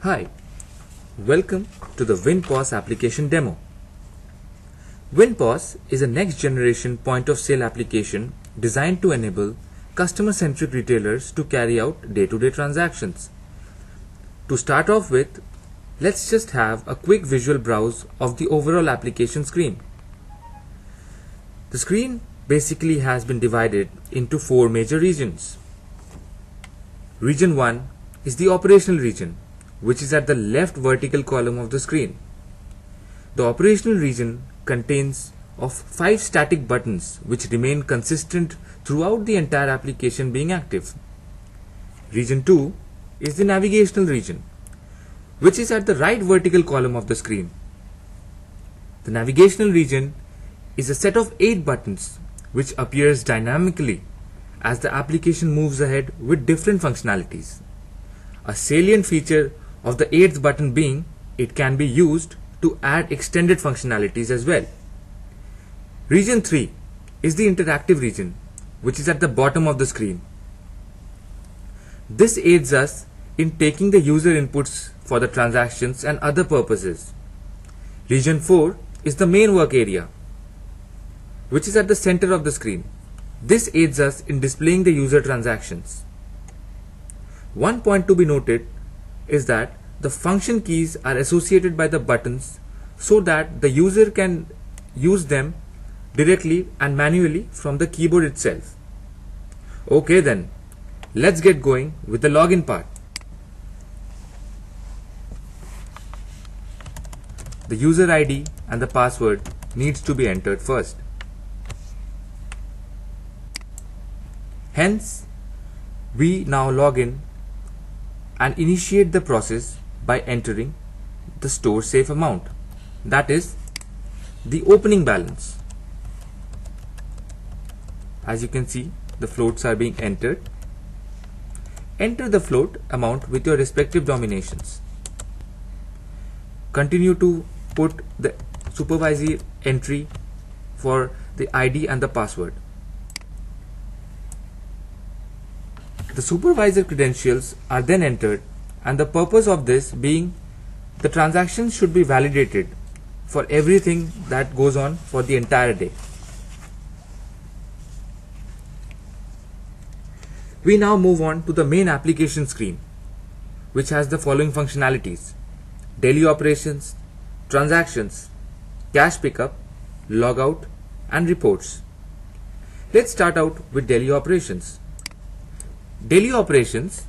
Hi, welcome to the WinPOS application demo. WinPOS is a next generation point of sale application designed to enable customer-centric retailers to carry out day-to-day transactions. To start off with, let's just have a quick visual browse of the overall application screen. The screen basically has been divided into 4 major regions. Region 1 is the operational region, which is at the left vertical column of the screen. The operational region contains of 5 static buttons which remain consistent throughout the entire application being active. Region 2 is the navigational region, which is at the right vertical column of the screen. The navigational region is a set of 8 buttons which appears dynamically as the application moves ahead with different functionalities. A salient feature of the 8th button being it can be used to add extended functionalities as well. Region 3 is the interactive region, which is at the bottom of the screen. This aids us in taking the user inputs for the transactions and other purposes. Region 4 is the main work area, which is at the center of the screen. This aids us in displaying the user transactions. One point to be noted is that the function keys are associated by the buttons so that the user can use them directly and manually from the keyboard itself. Okay then, let's get going with the login part. The user ID and the password needs to be entered first. Hence, we now log in and initiate the process by entering the store safe amount, that is the opening balance. As you can see, the floats are being entered. Enter the float amount with your respective denominations. Continue to put the supervisory entry for the ID and the password. The supervisor credentials are then entered, and the purpose of this being the transactions should be validated for everything that goes on for the entire day. We now move on to the main application screen, which has the following functionalities: daily operations, transactions, cash pickup, logout, and reports. Let's start out with daily operations. Daily operations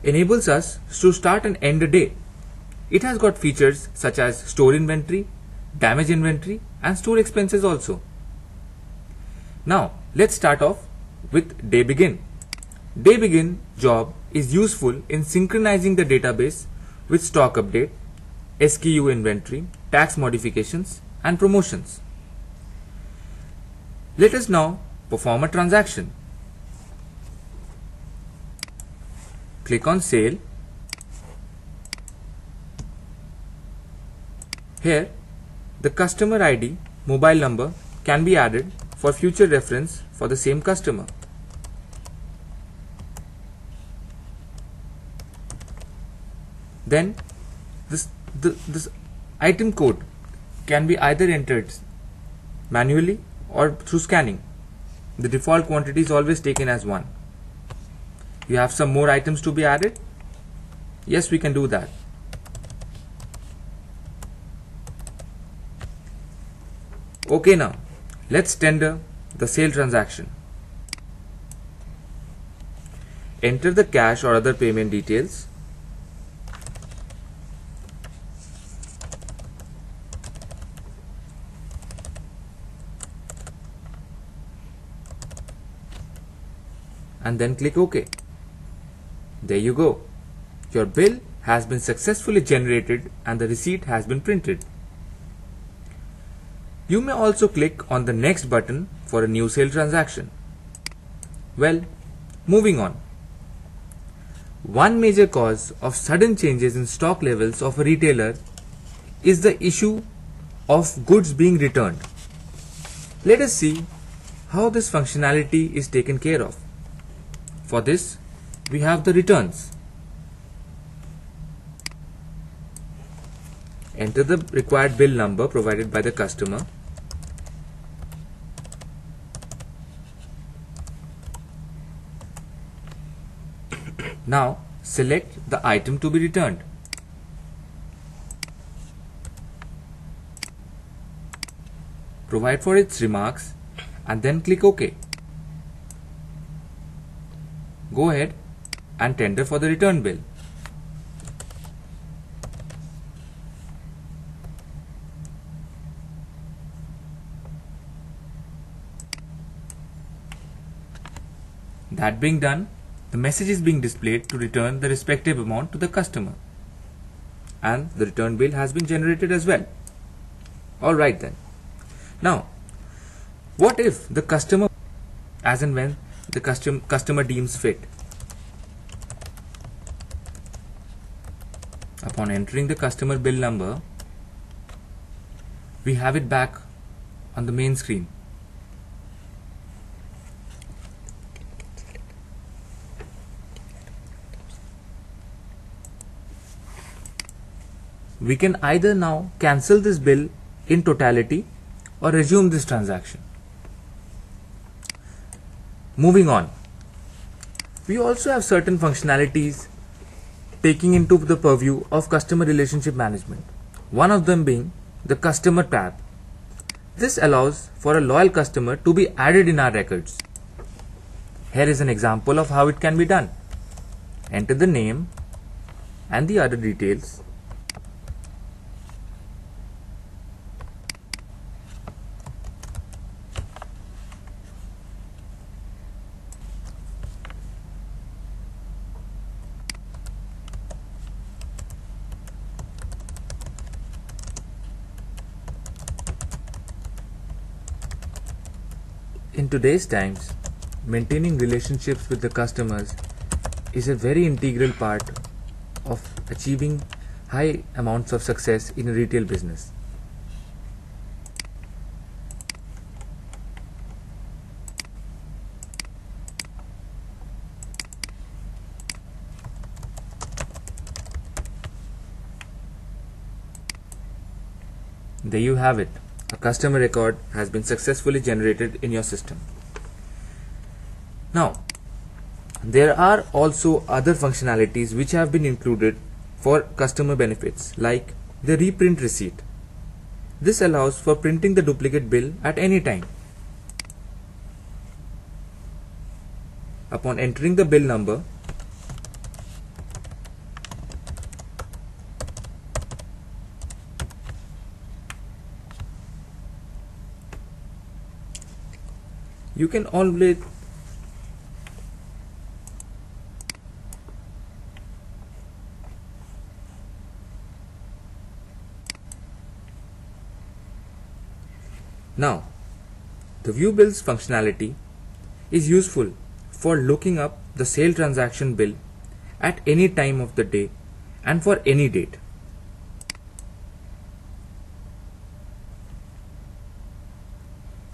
enables us to start and end a day. It has got features such as store inventory, damage inventory, and store expenses also. Now let's start off with day begin. Day begin job is useful in synchronizing the database with stock update, SKU inventory, tax modifications, and promotions. Let us now perform a transaction. Click on sale. Here, the customer ID, mobile number can be added for future reference for the same customer. Then, this item code can be either entered manually or through scanning. The default quantity is always taken as 1. You have some more items to be added? Yes, we can do that. Okay, now let's tender the sale transaction. Enter the cash or other payment details. And then click OK. There you go. Your bill has been successfully generated and the receipt has been printed. You may also click on the next button for a new sale transaction. Well, moving on. One major cause of sudden changes in stock levels of a retailer is the issue of goods being returned. Let us see how this functionality is taken care of. For this, we have the returns. enter the required bill number provided by the customer. Now select the item to be returned. Provide for its remarks and then click OK. Go ahead and tender for the return bill. That being done, the message is being displayed to return the respective amount to the customer, and the return bill has been generated as well. Alright then. Now, what if the customer, as and when the customer deems fit? Upon entering the customer bill number, we have it back on the main screen. We can either now cancel this bill in totality or resume this transaction. Moving on, we also have certain functionalities taking into the purview of customer relationship management. One of them being the customer tab. This allows for a loyal customer to be added in our records. Here is an example of how it can be done. Enter the name and the other details. In today's times, maintaining relationships with the customers is a very integral part of achieving high amounts of success in a retail business. There you have it. A customer record has been successfully generated in your system. Now, there are also other functionalities which have been included for customer benefits, like the reprint receipt. This allows for printing the duplicate bill at any time. Upon entering the bill number, you can always now the view bills functionality is useful for looking up the sale transaction bill at any time of the day and for any date.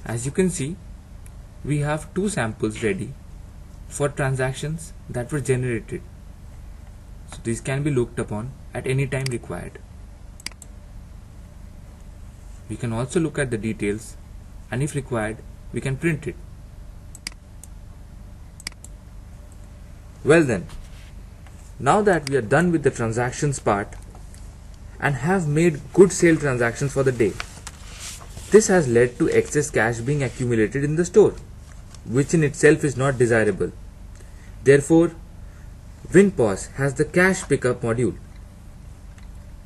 As you can see, we have two samples ready for transactions that were generated. So these can be looked upon at any time required. We can also look at the details, and if required, we can print it. Well then, now that we are done with the transactions part and have made good sale transactions for the day, this has led to excess cash being accumulated in the store, which in itself is not desirable. Therefore, WinPOS has the cash pickup module.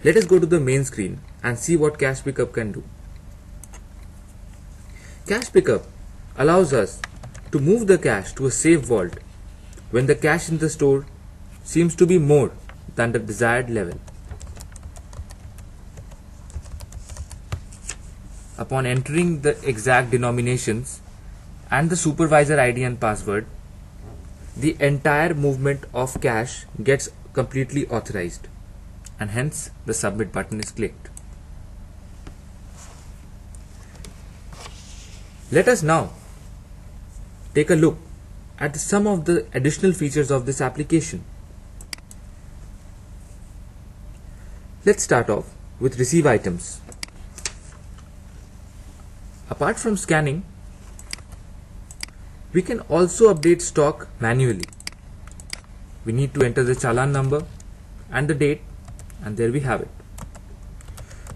Let us go to the main screen and see what cash pickup can do. Cash pickup allows us to move the cash to a safe vault when the cash in the store seems to be more than the desired level. Upon entering the exact denominations and the supervisor ID and password, the entire movement of cash gets completely authorized, and hence the submit button is clicked. Let us now take a look at some of the additional features of this application. Let's start off with receive items. Apart from scanning, we can also update stock manually. We need to enter the challan number and the date, and there we have it.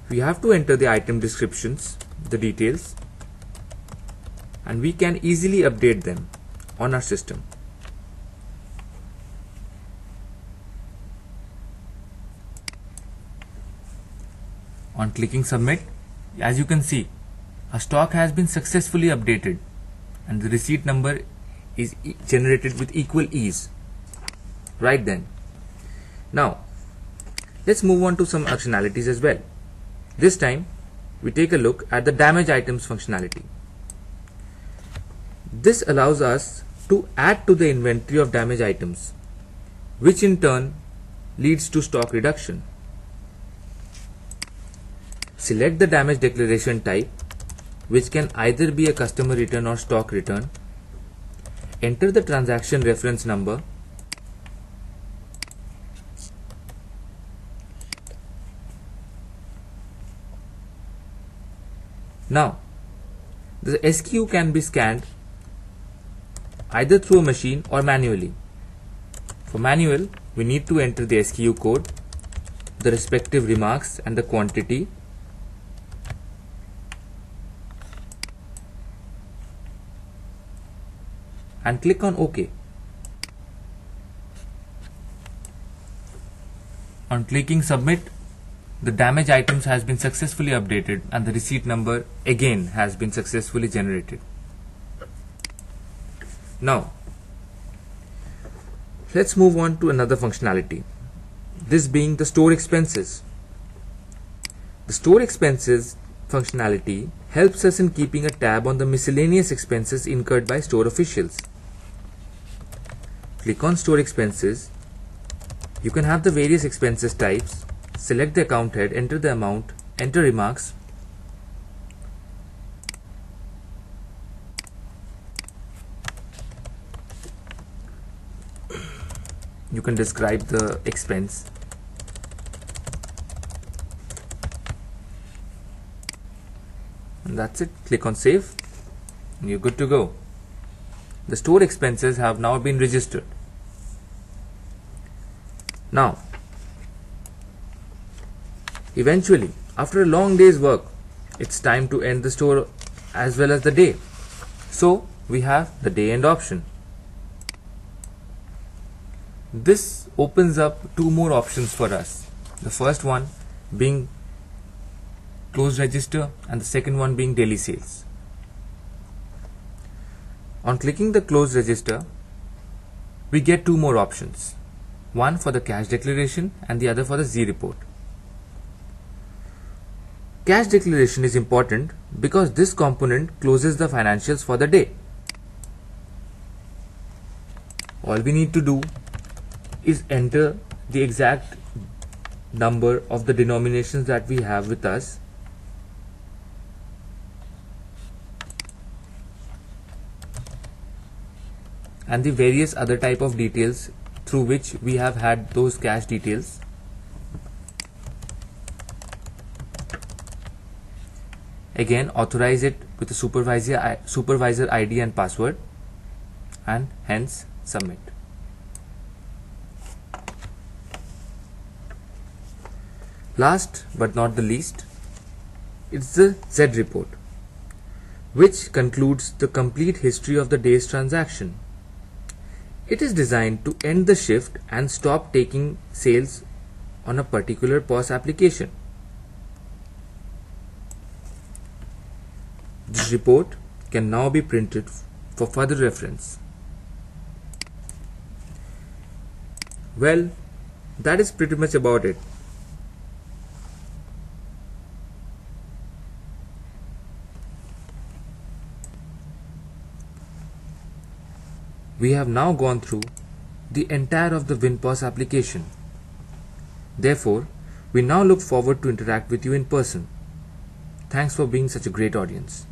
We have to enter the item descriptions, the details, and we can easily update them on our system. On clicking submit, as you can see, a stock has been successfully updated and the receipt number is generated with equal ease. Right then. Now, let's move on to some functionalities as well. This time, we take a look at the damage items functionality. This allows us to add to the inventory of damaged items, which in turn leads to stock reduction. Select the damage declaration type, which can either be a customer return or stock return. Enter the transaction reference number. Now, the SKU can be scanned either through a machine or manually. For manual, we need to enter the SKU code, the respective remarks and the quantity. And click on OK. On clicking submit, the damaged items has been successfully updated and the receipt number again has been successfully generated. Now, let's move on to another functionality, this being the store expenses. The store expenses functionality helps us in keeping a tab on the miscellaneous expenses incurred by store officials. Click on store expenses. You can have the various expenses types, select the account head, enter the amount, enter remarks. You can describe the expense. And that's it. Click on save and you're good to go. The store expenses have now been registered. Now, eventually, after a long day's work, it's time to end the store as well as the day. So, we have the day end option. This opens up two more options for us. The first one being closed register and the second one being daily sales. On clicking the closed register, we get two more options. One for the cash declaration and the other for the Z report. Cash declaration is important because this component closes the financials for the day. All we need to do is enter the exact number of the denominations that we have with us and the various other type of details through which we have had those cash details. Again, authorize it with the supervisor ID and password and hence submit. Last but not the least, it's the Z report, which concludes the complete history of the day's transaction. It is designed to end the shift and stop taking sales on a particular POS application. This report can now be printed for further reference. Well, that is pretty much about it. We have now gone through the entire of the WinPOS application. Therefore, we now look forward to interact with you in person. Thanks for being such a great audience.